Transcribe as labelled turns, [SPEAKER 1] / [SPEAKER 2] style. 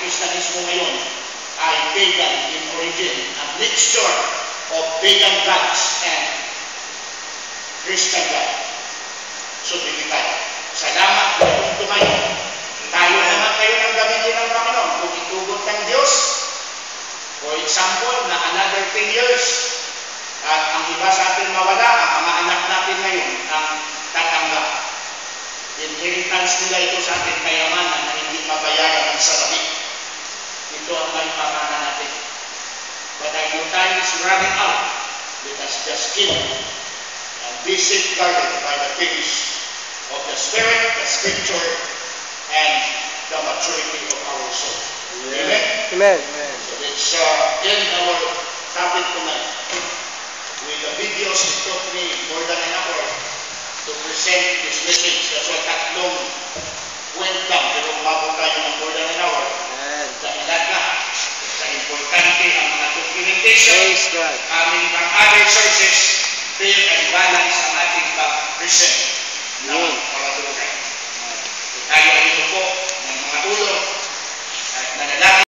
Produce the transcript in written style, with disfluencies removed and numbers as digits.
[SPEAKER 1] Kristiyanismo ngayon ay pagan in origin, a mixture of pagan gods and Christian God. So, bibigay. Salamat kung tumayo. Tayo naman kayo ng gamitin ng Panginoon. Kung itugot ng Diyos, for example, na another 10 years, at ang iba sa atin mawala, ang mga anak natin ngayon ang tatanggap. Inheritance nila ito sa ating kayamanan na hindi mabayaran ng salapi. Ito ang may pamana natin. But our time is running out. Let us just keep and be safeguarded by the things of the Spirit, the Scripture, and the maturity of our soul. Amen?
[SPEAKER 2] Amen.
[SPEAKER 1] So let's end our topic tonight with the videos it took me more than an hour to present this message. That's why tatlong went lang, pero umabot tayo ng more than an hour. Dahilan na sa importante ang mga documentation coming from other sources, fair and balance ang ating pag-present.